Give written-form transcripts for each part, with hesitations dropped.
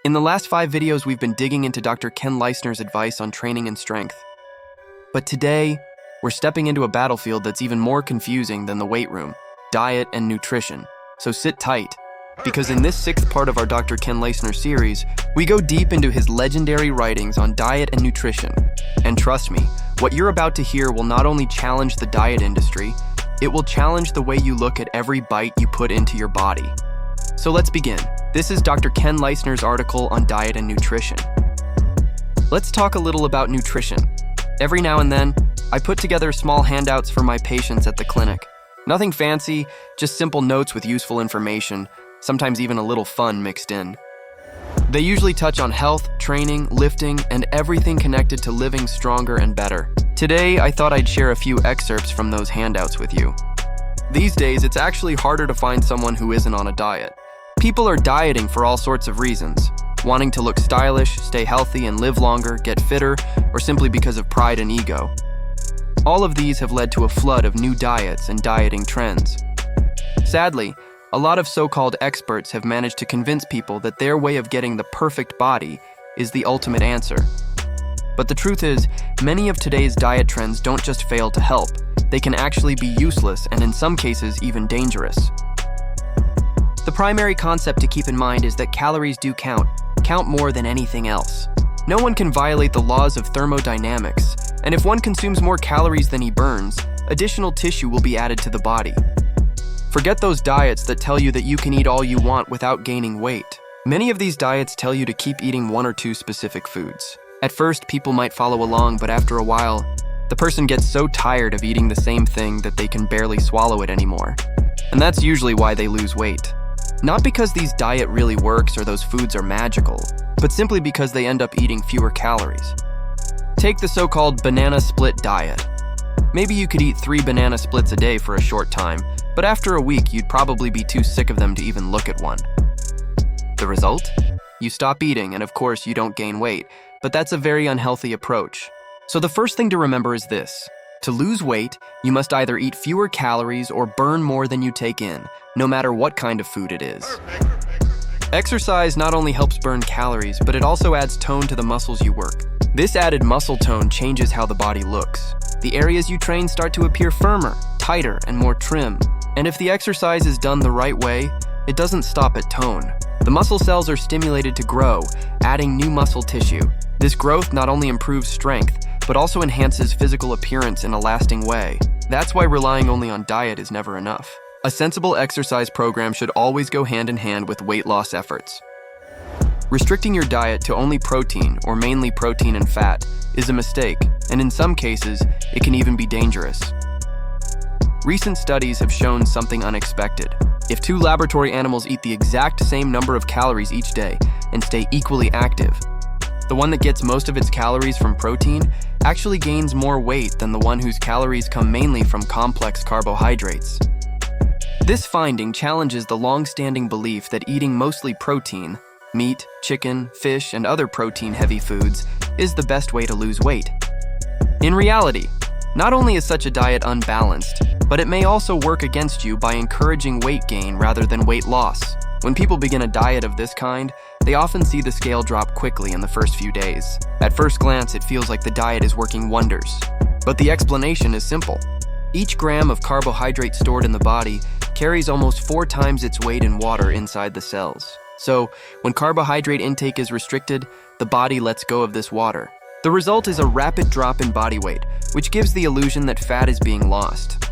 In the last 5 videos, we've been digging into Dr. Ken Leistner's advice on training and strength. But today, we're stepping into a battlefield that's even more confusing than the weight room: diet and nutrition. So sit tight, because in this 6th part of our Dr. Ken Leistner series, we go deep into his legendary writings on diet and nutrition. And trust me, what you're about to hear will not only challenge the diet industry, it will challenge the way you look at every bite you put into your body. So let's begin. This is Dr. Ken Leistner's article on diet and nutrition. Let's talk a little about nutrition. Every now and then, I put together small handouts for my patients at the clinic. Nothing fancy, just simple notes with useful information, sometimes even a little fun mixed in. They usually touch on health, training, lifting, and everything connected to living stronger and better. Today, I thought I'd share a few excerpts from those handouts with you. These days, it's actually harder to find someone who isn't on a diet. People are dieting for all sorts of reasons, wanting to look stylish, stay healthy, and live longer, get fitter, or simply because of pride and ego. All of these have led to a flood of new diets and dieting trends. Sadly, a lot of so-called experts have managed to convince people that their way of getting the perfect body is the ultimate answer. But the truth is, many of today's diet trends don't just fail to help. They can actually be useless and in some cases even dangerous. The primary concept to keep in mind is that calories do count more than anything else. No one can violate the laws of thermodynamics, and if one consumes more calories than he burns, additional tissue will be added to the body. Forget those diets that tell you that you can eat all you want without gaining weight. Many of these diets tell you to keep eating 1 or 2 specific foods. At first, people might follow along, but after a while, the person gets so tired of eating the same thing that they can barely swallow it anymore. And that's usually why they lose weight. Not because these diet really works or those foods are magical, but simply because they end up eating fewer calories. Take the so-called banana split diet. Maybe you could eat 3 banana splits a day for a short time, but after a week, you'd probably be too sick of them to even look at one. The result? You stop eating, and of course, you don't gain weight, but that's a very unhealthy approach. So the first thing to remember is this: to lose weight, you must either eat fewer calories or burn more than you take in, no matter what kind of food it is. Exercise not only helps burn calories, but it also adds tone to the muscles you work. This added muscle tone changes how the body looks. The areas you train start to appear firmer, tighter, and more trim. And if the exercise is done the right way, it doesn't stop at tone. The muscle cells are stimulated to grow, adding new muscle tissue. This growth not only improves strength, but also enhances physical appearance in a lasting way. That's why relying only on diet is never enough. A sensible exercise program should always go hand in hand with weight loss efforts. Restricting your diet to only protein, or mainly protein and fat, is a mistake, and in some cases, it can even be dangerous. Recent studies have shown something unexpected. If 2 laboratory animals eat the exact same number of calories each day and stay equally active, the one that gets most of its calories from protein actually gains more weight than the one whose calories come mainly from complex carbohydrates. This finding challenges the long-standing belief that eating mostly protein, meat, chicken, fish, and other protein-heavy foods, is the best way to lose weight. In reality, not only is such a diet unbalanced, but it may also work against you by encouraging weight gain rather than weight loss. When people begin a diet of this kind, they often see the scale drop quickly in the first few days. At first glance, it feels like the diet is working wonders. But the explanation is simple. Each gram of carbohydrate stored in the body carries almost 4 times its weight in water inside the cells. So, when carbohydrate intake is restricted, the body lets go of this water. The result is a rapid drop in body weight, which gives the illusion that fat is being lost.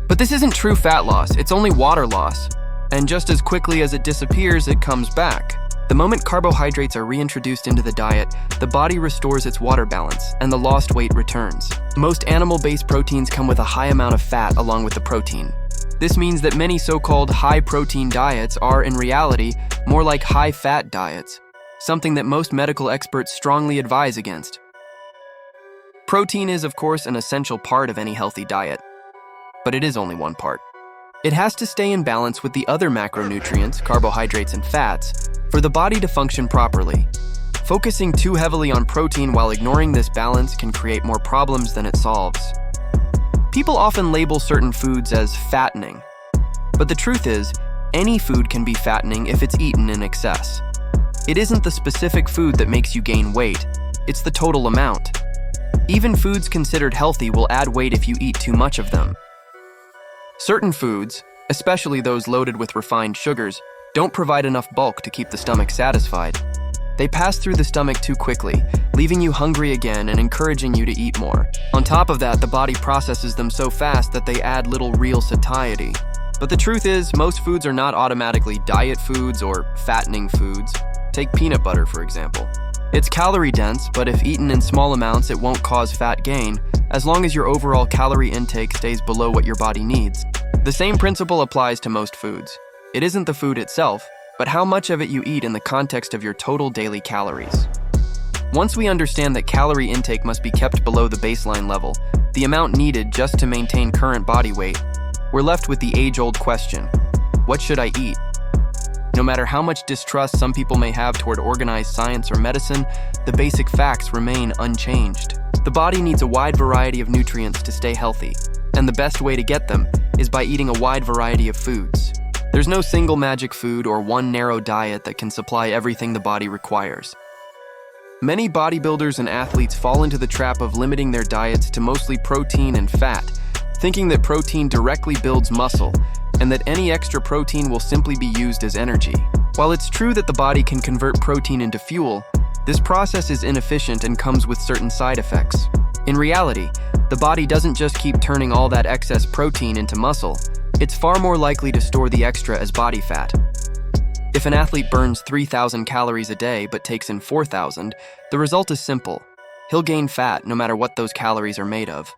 But this isn't true fat loss, it's only water loss. And just as quickly as it disappears, it comes back. The moment carbohydrates are reintroduced into the diet, the body restores its water balance, and the lost weight returns. Most animal-based proteins come with a high amount of fat along with the protein. This means that many so-called high-protein diets are, in reality, more like high-fat diets, something that most medical experts strongly advise against. Protein is, of course, an essential part of any healthy diet, but it is only one part. It has to stay in balance with the other macronutrients, carbohydrates and fats, for the body to function properly. Focusing too heavily on protein while ignoring this balance can create more problems than it solves. People often label certain foods as fattening, but the truth is, any food can be fattening if it's eaten in excess. It isn't the specific food that makes you gain weight, it's the total amount. Even foods considered healthy will add weight if you eat too much of them. Certain foods, especially those loaded with refined sugars, don't provide enough bulk to keep the stomach satisfied. They pass through the stomach too quickly, leaving you hungry again and encouraging you to eat more. On top of that, the body processes them so fast that they add little real satiety. But the truth is, most foods are not automatically diet foods or fattening foods. Take peanut butter, for example. It's calorie-dense, but if eaten in small amounts, it won't cause fat gain, as long as your overall calorie intake stays below what your body needs. The same principle applies to most foods. It isn't the food itself, but how much of it you eat in the context of your total daily calories. Once we understand that calorie intake must be kept below the baseline level, the amount needed just to maintain current body weight, we're left with the age-old question: what should I eat? No matter how much distrust some people may have toward organized science or medicine, the basic facts remain unchanged. The body needs a wide variety of nutrients to stay healthy, and the best way to get them is by eating a wide variety of foods. There's no single magic food or one narrow diet that can supply everything the body requires. Many bodybuilders and athletes fall into the trap of limiting their diets to mostly protein and fat, thinking that protein directly builds muscle, and that any extra protein will simply be used as energy. While it's true that the body can convert protein into fuel, this process is inefficient and comes with certain side effects. In reality, the body doesn't just keep turning all that excess protein into muscle, it's far more likely to store the extra as body fat. If an athlete burns 3,000 calories a day but takes in 4,000, the result is simple. He'll gain fat no matter what those calories are made of.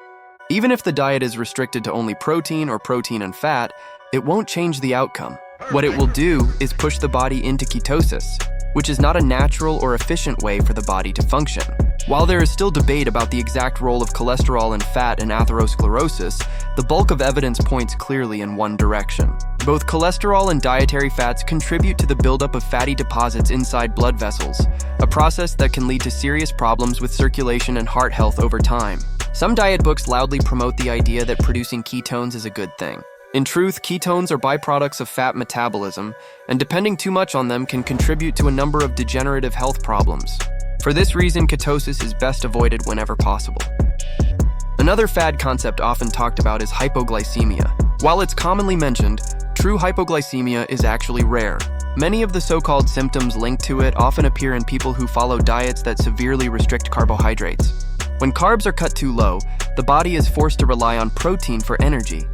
Even if the diet is restricted to only protein or protein and fat, it won't change the outcome. What it will do is push the body into ketosis, which is not a natural or efficient way for the body to function. While there is still debate about the exact role of cholesterol and fat in atherosclerosis, the bulk of evidence points clearly in one direction. Both cholesterol and dietary fats contribute to the buildup of fatty deposits inside blood vessels, a process that can lead to serious problems with circulation and heart health over time. Some diet books loudly promote the idea that producing ketones is a good thing. In truth, ketones are byproducts of fat metabolism, and depending too much on them can contribute to a number of degenerative health problems. For this reason, ketosis is best avoided whenever possible. Another fad concept often talked about is hypoglycemia. While it's commonly mentioned, true hypoglycemia is actually rare. Many of the so-called symptoms linked to it often appear in people who follow diets that severely restrict carbohydrates. When carbs are cut too low, the body is forced to rely on protein for energy,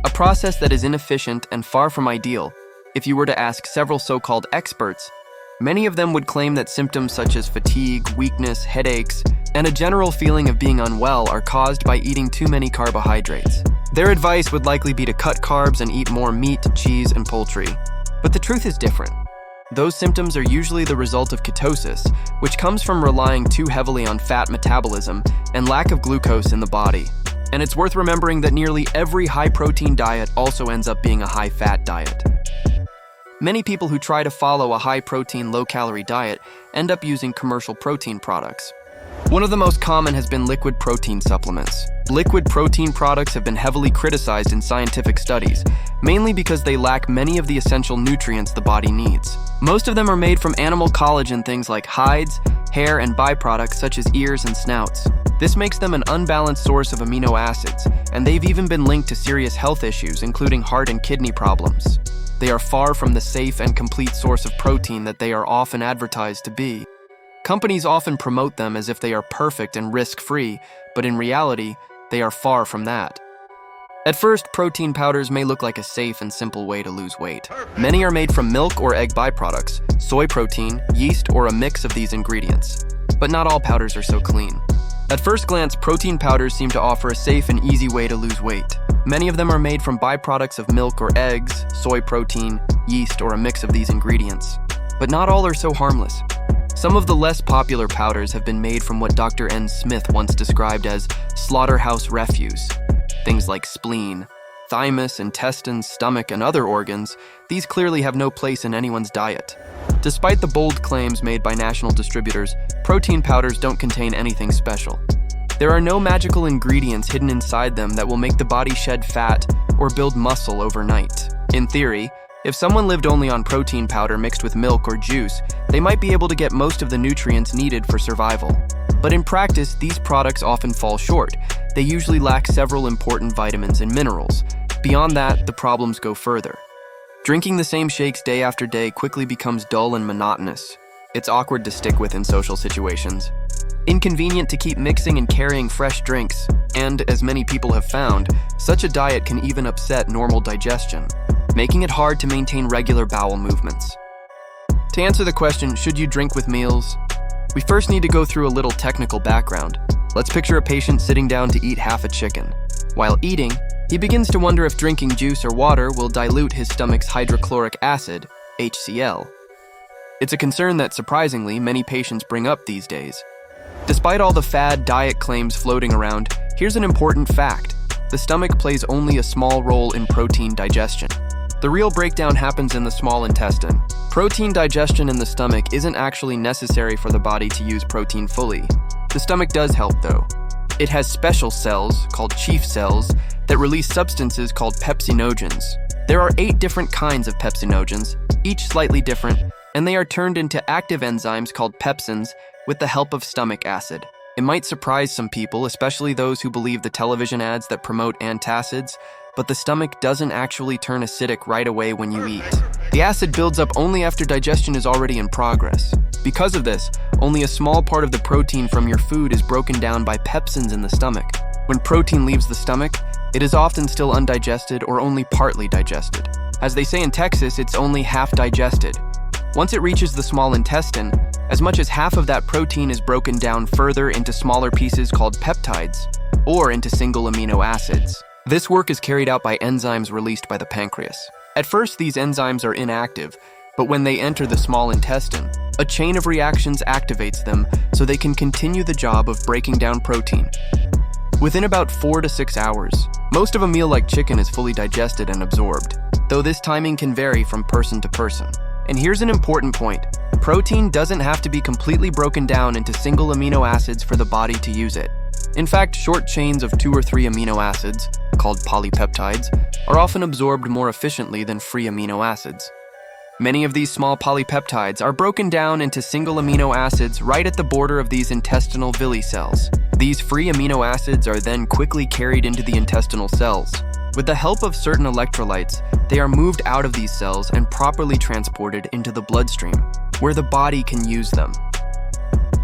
a process that is inefficient and far from ideal. If you were to ask several so-called experts, many of them would claim that symptoms such as fatigue, weakness, headaches, and a general feeling of being unwell are caused by eating too many carbohydrates. Their advice would likely be to cut carbs and eat more meat, cheese, and poultry. But the truth is different. Those symptoms are usually the result of ketosis, which comes from relying too heavily on fat metabolism and lack of glucose in the body. And it's worth remembering that nearly every high-protein diet also ends up being a high-fat diet. Many people who try to follow a high-protein, low-calorie diet end up using commercial protein products. One of the most common has been liquid protein supplements. Liquid protein products have been heavily criticized in scientific studies, mainly because they lack many of the essential nutrients the body needs. Most of them are made from animal collagen, things like hides, hair, and byproducts such as ears and snouts. This makes them an unbalanced source of amino acids, and they've even been linked to serious health issues, including heart and kidney problems. They are far from the safe and complete source of protein that they are often advertised to be. Companies often promote them as if they are perfect and risk-free, but in reality, they are far from that. At first, protein powders may look like a safe and simple way to lose weight. Many are made from milk or egg byproducts, soy protein, yeast, or a mix of these ingredients. But not all powders are so clean. At first glance, protein powders seem to offer a safe and easy way to lose weight. Many of them are made from byproducts of milk or eggs, soy protein, yeast, or a mix of these ingredients. But not all are so harmless. Some of the less popular powders have been made from what Dr. N. Smith once described as slaughterhouse refuse. Things like spleen, thymus, intestines, stomach, and other organs, these clearly have no place in anyone's diet. Despite the bold claims made by national distributors, protein powders don't contain anything special. There are no magical ingredients hidden inside them that will make the body shed fat or build muscle overnight. In theory, If someone lived only on protein powder mixed with milk or juice, they might be able to get most of the nutrients needed for survival. But in practice, these products often fall short. They usually lack several important vitamins and minerals. Beyond that, the problems go further. Drinking the same shakes day after day quickly becomes dull and monotonous. It's awkward to stick with in social situations. Inconvenient to keep mixing and carrying fresh drinks, and as many people have found, such a diet can even upset normal digestion, making it hard to maintain regular bowel movements. To answer the question, should you drink with meals? We first need to go through a little technical background. Let's picture a patient sitting down to eat half a chicken. While eating, he begins to wonder if drinking juice or water will dilute his stomach's hydrochloric acid, HCl. It's a concern that, surprisingly, many patients bring up these days. Despite all the fad diet claims floating around, here's an important fact. The stomach plays only a small role in protein digestion. The real breakdown happens in the small intestine. Protein digestion in the stomach isn't actually necessary for the body to use protein fully. The stomach does help, though. It has special cells, called chief cells, that release substances called pepsinogens. There are 8 different kinds of pepsinogens, each slightly different, and they are turned into active enzymes called pepsins with the help of stomach acid. It might surprise some people, especially those who believe the television ads that promote antacids, but the stomach doesn't actually turn acidic right away when you eat. The acid builds up only after digestion is already in progress. Because of this, only a small part of the protein from your food is broken down by pepsins in the stomach. When protein leaves the stomach, it is often still undigested or only partly digested. As they say in Texas, it's only half digested. Once it reaches the small intestine, as much as half of that protein is broken down further into smaller pieces called peptides, or into single amino acids. This work is carried out by enzymes released by the pancreas. At first, these enzymes are inactive, but when they enter the small intestine, a chain of reactions activates them so they can continue the job of breaking down protein. Within about 4 to 6 hours, most of a meal like chicken is fully digested and absorbed, though this timing can vary from person to person. And here's an important point. Protein doesn't have to be completely broken down into single amino acids for the body to use it. In fact, short chains of 2 or 3 amino acids, called polypeptides, are often absorbed more efficiently than free amino acids. Many of these small polypeptides are broken down into single amino acids right at the border of these intestinal villi cells. These free amino acids are then quickly carried into the intestinal cells. With the help of certain electrolytes, they are moved out of these cells and properly transported into the bloodstream, where the body can use them.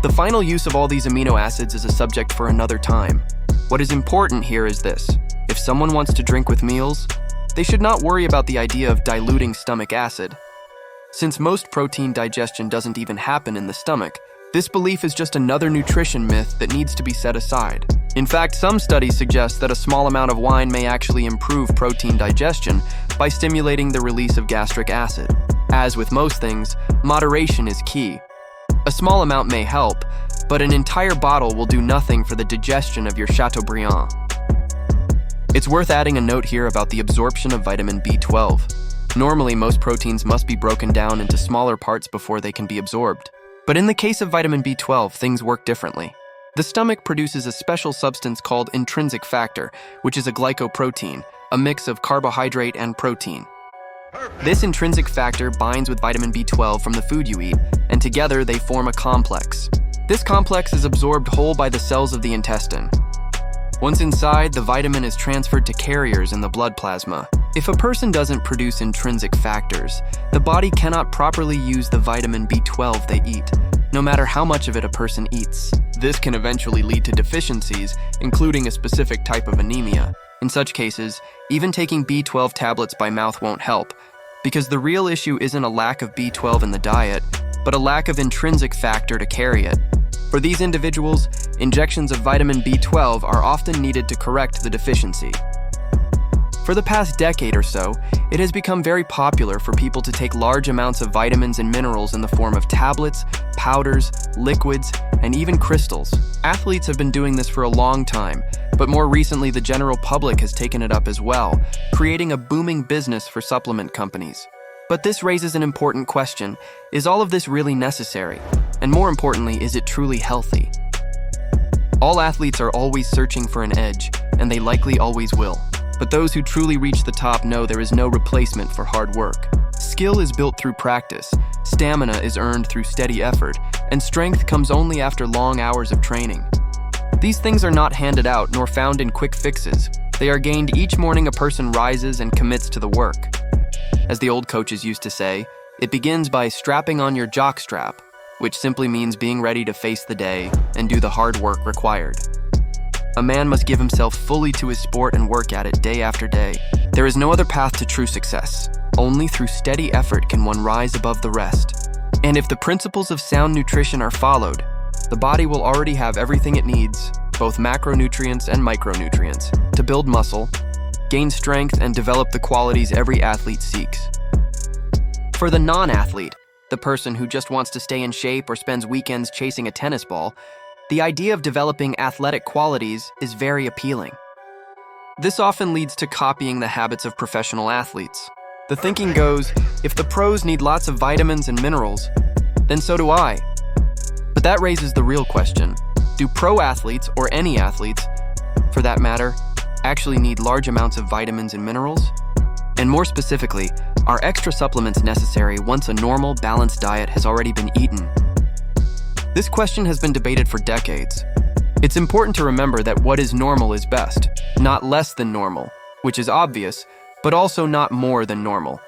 The final use of all these amino acids is a subject for another time. What is important here is this. If someone wants to drink with meals, they should not worry about the idea of diluting stomach acid. Since most protein digestion doesn't even happen in the stomach, this belief is just another nutrition myth that needs to be set aside. In fact, some studies suggest that a small amount of wine may actually improve protein digestion by stimulating the release of gastric acid. As with most things, moderation is key. A small amount may help, but an entire bottle will do nothing for the digestion of your Chateaubriand. It's worth adding a note here about the absorption of vitamin B12. Normally, most proteins must be broken down into smaller parts before they can be absorbed. But in the case of vitamin B12, things work differently. The stomach produces a special substance called intrinsic factor, which is a glycoprotein, a mix of carbohydrate and protein. This intrinsic factor binds with vitamin B12 from the food you eat, and together they form a complex. This complex is absorbed whole by the cells of the intestine. Once inside, the vitamin is transferred to carriers in the blood plasma. If a person doesn't produce intrinsic factors, the body cannot properly use the vitamin B12 they eat, no matter how much of it a person eats. This can eventually lead to deficiencies, including a specific type of anemia. In such cases, even taking B12 tablets by mouth won't help, because the real issue isn't a lack of B12 in the diet, but a lack of intrinsic factor to carry it. For these individuals, injections of vitamin B12 are often needed to correct the deficiency. For the past decade or so, it has become very popular for people to take large amounts of vitamins and minerals in the form of tablets, powders, liquids, and even crystals. Athletes have been doing this for a long time, but more recently the general public has taken it up as well, creating a booming business for supplement companies. But this raises an important question. Is all of this really necessary? And more importantly, is it truly healthy? All athletes are always searching for an edge, and they likely always will. But those who truly reach the top know there is no replacement for hard work. Skill is built through practice, stamina is earned through steady effort, and strength comes only after long hours of training. These things are not handed out nor found in quick fixes. They are gained each morning a person rises and commits to the work. As the old coaches used to say, it begins by strapping on your jockstrap, which simply means being ready to face the day and do the hard work required. A man must give himself fully to his sport and work at it day after day. There is no other path to true success. Only through steady effort can one rise above the rest. And if the principles of sound nutrition are followed, the body will already have everything it needs, both macronutrients and micronutrients, to build muscle, gain strength, and develop the qualities every athlete seeks. For the non-athlete, the person who just wants to stay in shape or spends weekends chasing a tennis ball, the idea of developing athletic qualities is very appealing. This often leads to copying the habits of professional athletes. The thinking goes, if the pros need lots of vitamins and minerals, then so do I. But that raises the real question. Do pro athletes, or any athletes, for that matter, actually need large amounts of vitamins and minerals? And more specifically, are extra supplements necessary once a normal, balanced diet has already been eaten? This question has been debated for decades. It's important to remember that what is normal is best, not less than normal, which is obvious, but also not more than normal.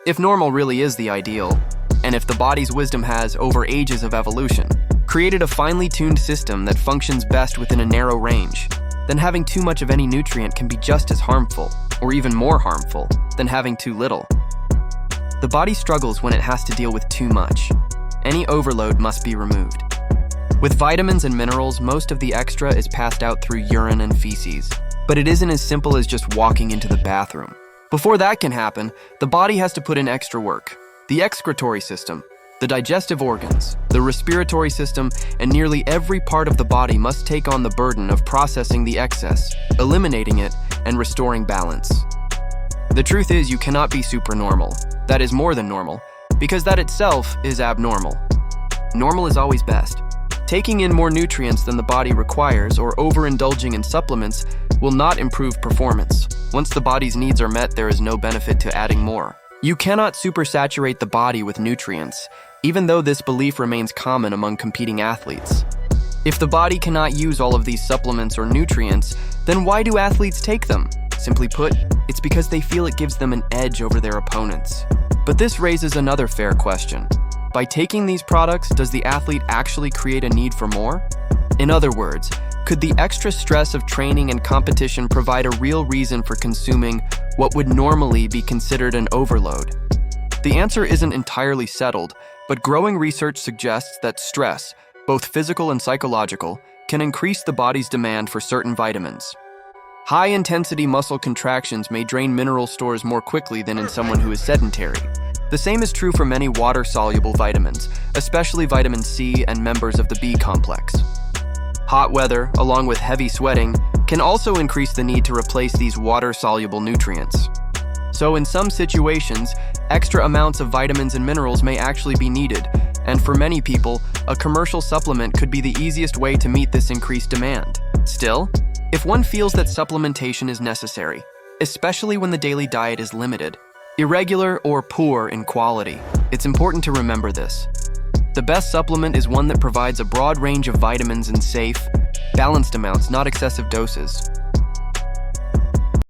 If normal really is the ideal, and if the body's wisdom has, over ages of evolution, created a finely tuned system that functions best within a narrow range, then having too much of any nutrient can be just as harmful, or even more harmful, than having too little. The body struggles when it has to deal with too much. Any overload must be removed. With vitamins and minerals, most of the extra is passed out through urine and feces. But it isn't as simple as just walking into the bathroom. Before that can happen, the body has to put in extra work. The excretory system, the digestive organs, the respiratory system, and nearly every part of the body must take on the burden of processing the excess, eliminating it, and restoring balance. The truth is, you cannot be supernormal, that is more than normal, because that itself is abnormal. Normal is always best. Taking in more nutrients than the body requires or overindulging in supplements will not improve performance. Once the body's needs are met, there is no benefit to adding more. You cannot supersaturate the body with nutrients, even though this belief remains common among competing athletes. If the body cannot use all of these supplements or nutrients, then why do athletes take them? Simply put, it's because they feel it gives them an edge over their opponents. But this raises another fair question. By taking these products, does the athlete actually create a need for more? In other words, could the extra stress of training and competition provide a real reason for consuming what would normally be considered an overload? The answer isn't entirely settled, but growing research suggests that stress, both physical and psychological, can increase the body's demand for certain vitamins. High-intensity muscle contractions may drain mineral stores more quickly than in someone who is sedentary. The same is true for many water-soluble vitamins, especially vitamin C and members of the B complex. Hot weather, along with heavy sweating, can also increase the need to replace these water-soluble nutrients. So in some situations, extra amounts of vitamins and minerals may actually be needed, and for many people, a commercial supplement could be the easiest way to meet this increased demand. Still, if one feels that supplementation is necessary, especially when the daily diet is limited, irregular, or poor in quality, it's important to remember this. The best supplement is one that provides a broad range of vitamins in safe, balanced amounts, not excessive doses.